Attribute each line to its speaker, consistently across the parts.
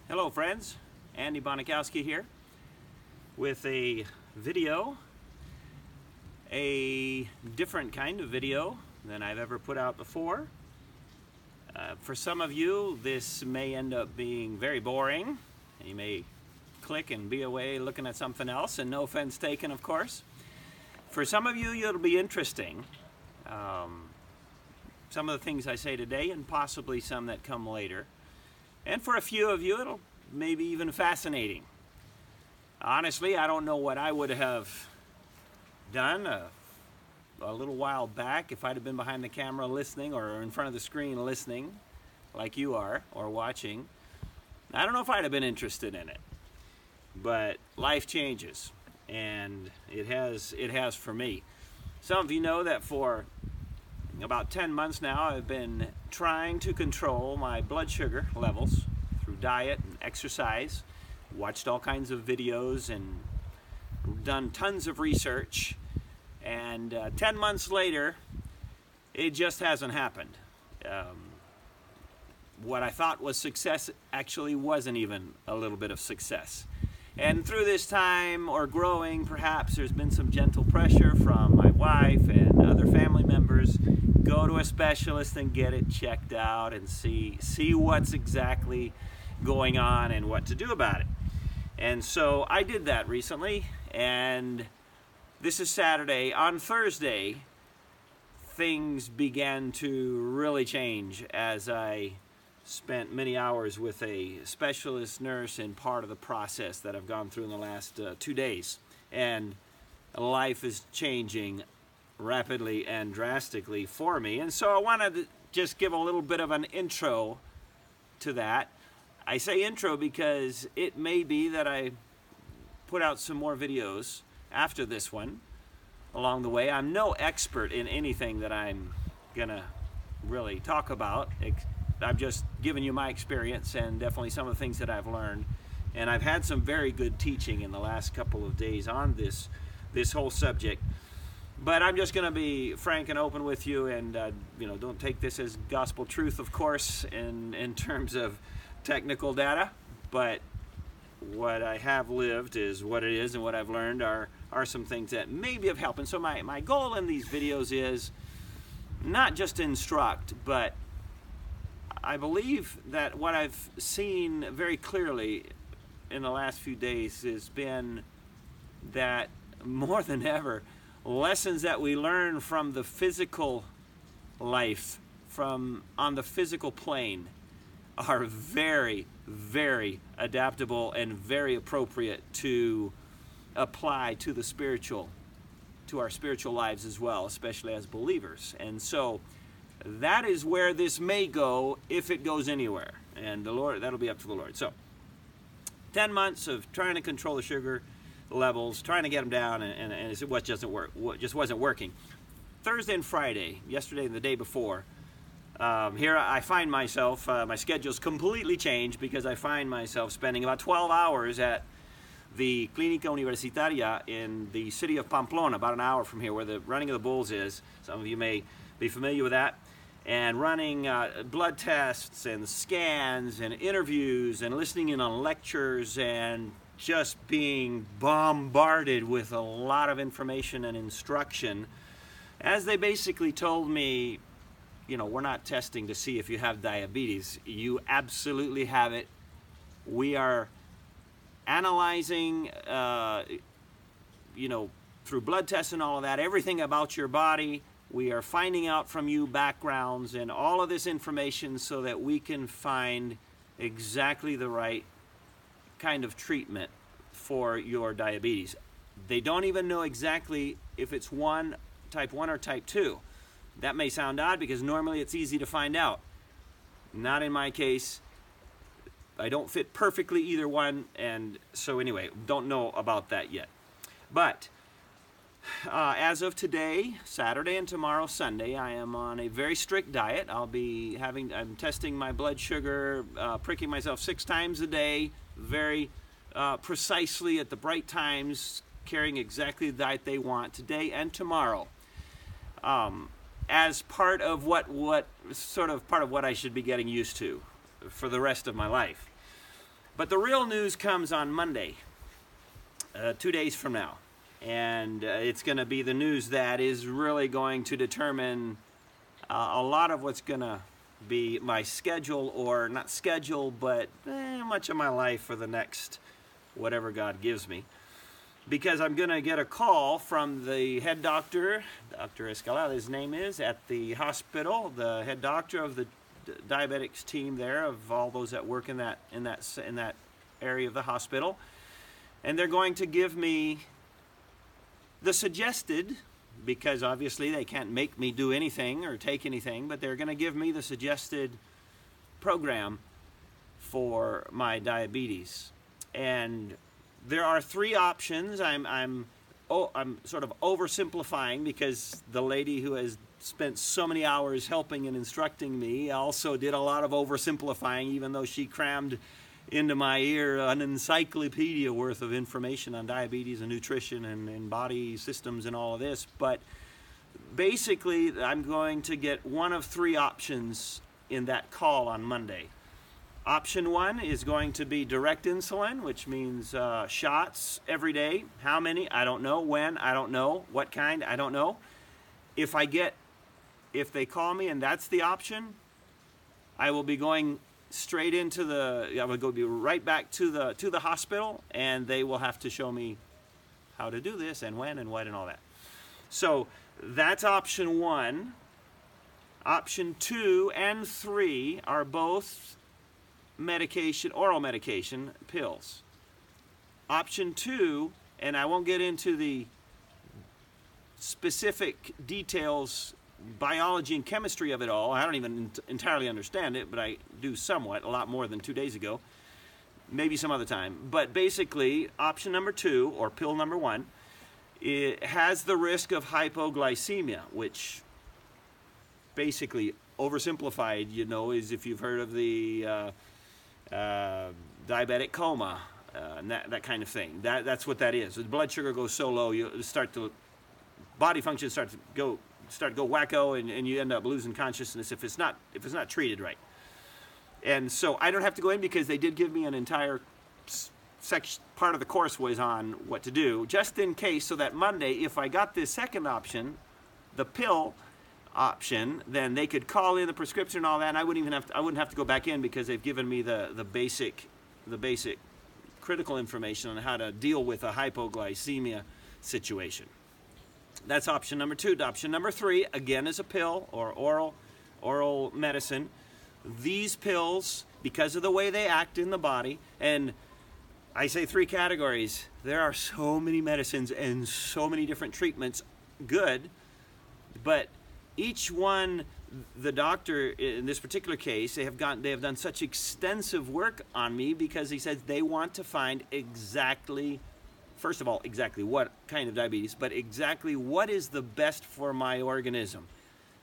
Speaker 1: Hello friends, Andy Bonikowski here with a video, a different kind of video than I've ever put out before. For some of you this may end up being very boring. You may click and be away looking at something else, and no offense taken, of course. For some of you it'll be interesting. Some of the things I say today and possibly some that come later. And for a few of you, it'll maybe even fascinating. Honestly, I don't know what I would have done a little while back if I'd have been behind the camera listening or in front of the screen listening like you are or watching. I don't know if I'd have been interested in it. But life changes, and it has for me. Some of you know that for about 10 months now I've been trying to control my blood sugar levels through diet and exercise. Watched all kinds of videos and done tons of research, and 10 months later it just hasn't happened. What I thought was success actually wasn't even a little bit of success. And through this time, or growing perhaps, there's been some gentle pressure from my wife and other family members. Go to a specialist and get it checked out and see what's exactly going on and what to do about it. And so I did that recently, and this is Saturday. On Thursday, things began to really change as I spent many hours with a specialist nurse in part of the process that I've gone through in the last 2 days. And life is changing rapidly and drastically for me. And so I wanted to just give a little bit of an intro to that. I say intro because it may be that I put out some more videos after this one along the way. I'm no expert in anything that I'm gonna really talk about. I've just given you my experience and definitely some of the things that I've learned. And I've had some very good teaching in the last couple of days on this whole subject. But I'm just going to be frank and open with you, and don't take this as gospel truth, of course, in terms of technical data. But what I have lived is what it is, and what I've learned are some things that maybe have helped. And so my goal in these videos is not just to instruct, but I believe that what I've seen very clearly in the last few days has been that more than ever, lessons that we learn from the physical life, from on the physical plane, are very, very adaptable and very appropriate to apply to the spiritual, to our spiritual lives as well, especially as believers. And so that is where this may go, if it goes anywhere. And the Lord, that'll be up to the Lord. So 10 months of trying to control the sugar levels, trying to get them down, and it just wasn't working. Thursday and Friday, yesterday and the day before, here I find myself, my schedule's completely changed because I find myself spending about 12 hours at the Clínica Universitaria in the city of Pamplona, about an hour from here, where the Running of the Bulls is. Some of you may be familiar with that. And running blood tests and scans and interviews and listening in on lectures and just being bombarded with a lot of information and instruction, as they basically told me, we're not testing to see if you have diabetes. You absolutely have it. We are analyzing, through blood tests and all of that, everything about your body. We are finding out from you backgrounds and all of this information so that we can find exactly the right kind of treatment for your diabetes. They don't even know exactly if it's type 1 or type 2. That may sound odd because normally it's easy to find out. Not in my case. I don't fit perfectly either one, and so anyway, don't know about that yet. But as of today, Saturday, and tomorrow, Sunday, I am on a very strict diet. I'm testing my blood sugar, pricking myself 6 times a day, very precisely at the right times, carrying exactly the diet they want today and tomorrow. As part of what I should be getting used to for the rest of my life. But the real news comes on Monday, 2 days from now. And it's going to be the news that is really going to determine a lot of what's going to be my schedule, or not schedule, but much of my life for the next whatever God gives me. Because I'm going to get a call from the head doctor, Dr. Escalada, his name is, at the hospital, the head doctor of the diabetics team there, of all those that work in that area of the hospital. And they're going to give me the suggested, because obviously they can't make me do anything or take anything, but they're going to give me the suggested program for my diabetes. And there are 3 options. I'm sort of oversimplifying, because the lady who has spent so many hours helping and instructing me also did a lot of oversimplifying, even though she crammed into my ear an encyclopedia worth of information on diabetes and nutrition and body systems and all of this. But basically, I'm going to get one of 3 options in that call on Monday. Option 1 is going to be direct insulin, which means shots every day. How many? I don't know. When? I don't know. What kind? I don't know. If they call me and that's the option, I will be going straight into I would be right back to the hospital, and they will have to show me how to do this and when and what and all that. So that's option 1. Option 2 and 3 are both medication, oral medication, pills. Option 2, and I won't get into the specific details, biology and chemistry of it all. I don't even entirely understand it, but I do somewhat, a lot more than 2 days ago, maybe some other time. But basically, option number 2, or pill number 1, it has the risk of hypoglycemia, which basically, oversimplified, you know, is if you've heard of the diabetic coma, and that kind of thing. That's what that is. The blood sugar goes so low, body function starts to go wacko, and you end up losing consciousness if it's not treated right. And so I don't have to go in, because they did give me an entire part of the course was on what to do, just in case, so that Monday, if I got this second option, the pill option, then they could call in the prescription and all that, and I wouldn't have to go back in, because they've given me the basic critical information on how to deal with a hypoglycemia situation. That's option number 2. Option number 3, again, is a pill or oral medicine. These pills, because of the way they act in the body, and I say 3 categories. There are so many medicines and so many different treatments, good, but each one, the doctor in this particular case, they have done such extensive work on me, because he says they want to find exactly, first of all, exactly what kind of diabetes, but exactly what is the best for my organism.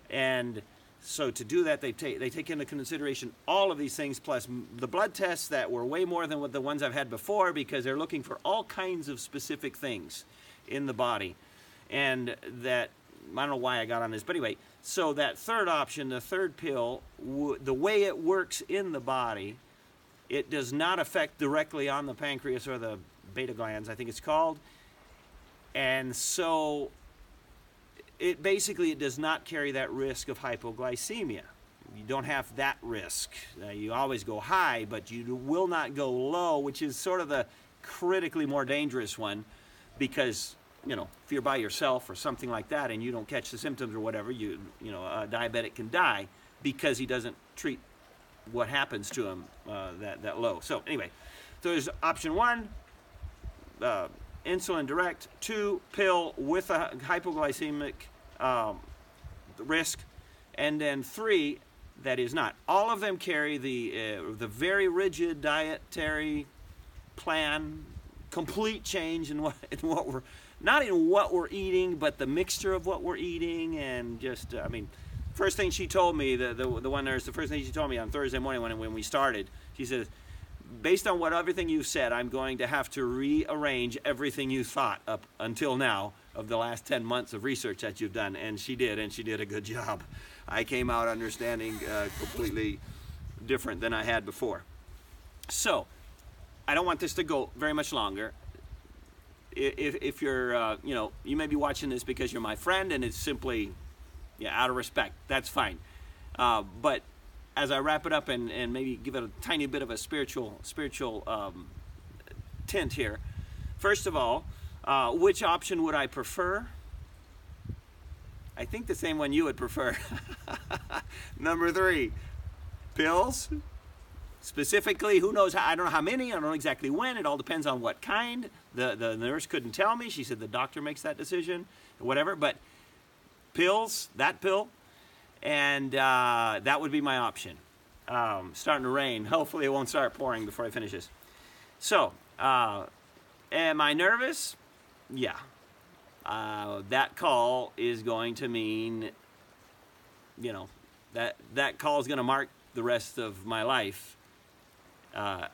Speaker 1: And so to do that, they take into consideration all of these things, plus the blood tests that were way more than the ones I've had before, because they're looking for all kinds of specific things in the body. And that, I don't know why I got on this, but anyway, so that third option, the third pill, the way it works in the body, it does not affect directly on the pancreas or the beta glands, I think it's called. And so it does not carry that risk of hypoglycemia. You don't have that risk. You always go high, but you will not go low, which is sort of the critically more dangerous one, because, you know, if you're by yourself or something like that and you don't catch the symptoms or whatever, a diabetic can die because he doesn't treat what happens to him that low. So anyway, so there's option 1, insulin direct, 2, pill with a hypoglycemic risk, and then 3, that is not. All of them carry the very rigid dietary plan, complete change in what we're, not in what we're eating, but the mixture of what we're eating. And just, I mean, first thing she told me, the one nurse, the first thing she told me on Thursday morning when we started, she says, based on everything you've said, I'm going to have to rearrange everything you thought up until now of the last 10 months of research that you've done. And she did a good job. I came out understanding completely different than I had before. So I don't want this to go very much longer. If you're, you know, you may be watching this because you're my friend and it's simply, yeah, out of respect. That's fine. But as I wrap it up and maybe give it a tiny bit of a spiritual tint here. First of all, which option would I prefer? I think the same one you would prefer. Number 3, pills. Specifically, who knows how, I don't know how many, I don't know exactly when, it all depends on what kind. The nurse couldn't tell me, she said the doctor makes that decision, whatever, but pills, that pill, and that would be my option. Starting to rain, hopefully it won't start pouring before I finish this. So, am I nervous? Yeah. That call is going to mean, you know, that call is going to mark the rest of my life.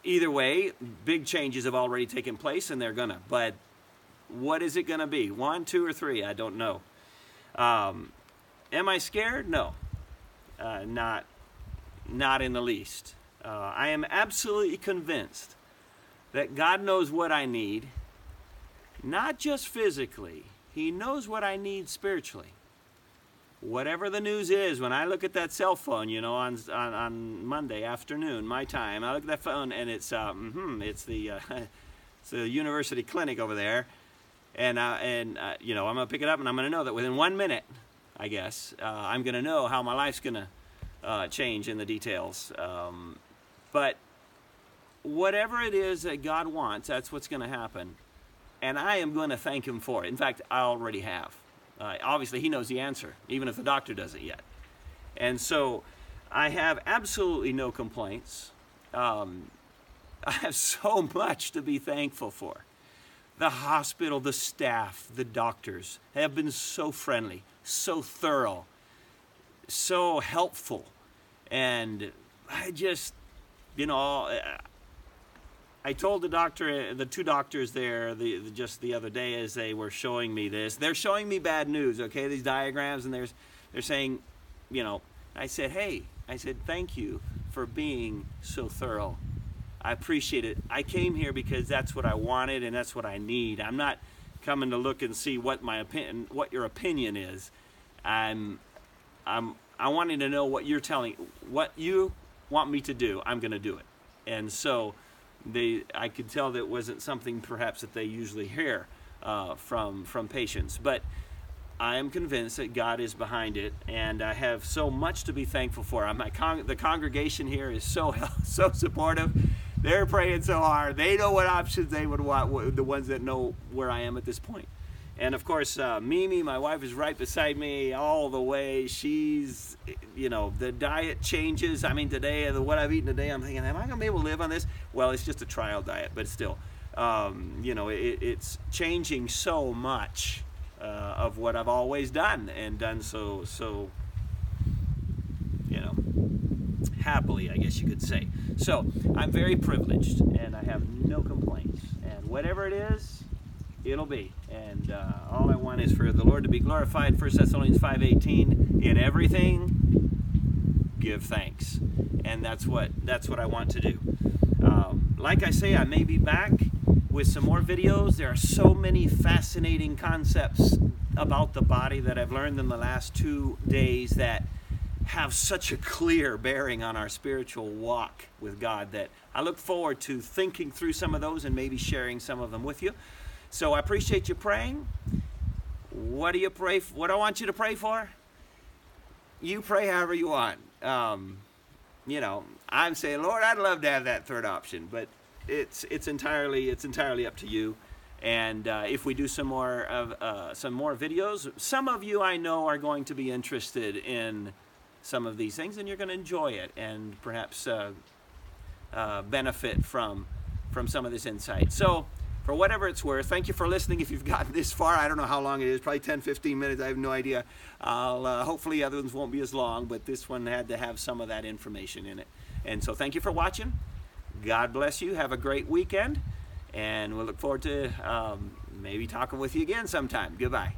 Speaker 1: Either way, big changes have already taken place, and they're gonna. But what is it gonna be? 1, 2, or 3? I don't know. Am I scared? No, not in the least. I am absolutely convinced that God knows what I need, not just physically. He knows what I need spiritually. Whatever the news is, when I look at that cell phone, you know, on Monday afternoon, my time, I look at that phone and it's it's the it's the university clinic over there, and you know, I'm gonna pick it up and I'm gonna know that within 1 minute, I guess, I'm gonna know how my life's gonna change in the details. But whatever it is that God wants, that's what's gonna happen, and I am going to thank Him for it. In fact, I already have. Obviously, He knows the answer, even if the doctor doesn't yet. And so I have absolutely no complaints. I have so much to be thankful for. The hospital, the staff, the doctors have been so friendly, so thorough, so helpful. And I just, you know, I told the doctor, the 2 doctors there, just the other day as they were showing me this, they're showing me bad news, okay, these diagrams, and they're saying, you know, I said, hey, I said, thank you for being so thorough. I appreciate it. I came here because that's what I wanted and that's what I need. I'm not coming to look and see what what your opinion is. I wanting to know what you're telling, what you want me to do. I'm going to do it. And so I could tell that it wasn't something perhaps that they usually hear from patients, but I am convinced that God is behind it, and I have so much to be thankful for. The congregation here is so supportive. They're praying so hard. They know what options they would want, the ones that know where I am at this point. And of course, Mimi, my wife, is right beside me all the way. She's, you know, the diet changes. I mean, today, what I've eaten today, I'm thinking, am I going to be able to live on this? Well, it's just a trial diet, but still, you know, it's changing so much of what I've always done, and done so, you know, happily, I guess you could say. So I'm very privileged, and I have no complaints. And whatever it is, it'll be. And all I want is for the Lord to be glorified. 1 Thessalonians 5:18, in everything give thanks. And that's what I want to do. Like I say, I may be back with some more videos. There are so many fascinating concepts about the body that I've learned in the last 2 days that have such a clear bearing on our spiritual walk with God, that I look forward to thinking through some of those and maybe sharing some of them with you. So I appreciate you praying. What do you pray for? What do I want you to pray for? You pray however you want. You know, I'm saying, Lord, I'd love to have that third option, but it's entirely up to you. And if we do some more videos, some of you I know are going to be interested in some of these things, and you're going to enjoy it and perhaps benefit from some of this insight. So, for whatever it's worth, thank you for listening. If you've gotten this far, I don't know how long it is, probably 10, 15 minutes, I have no idea. Hopefully other ones won't be as long, but this one had to have some of that information in it. And so thank you for watching. God bless you. Have a great weekend, and we'll look forward to maybe talking with you again sometime. Goodbye.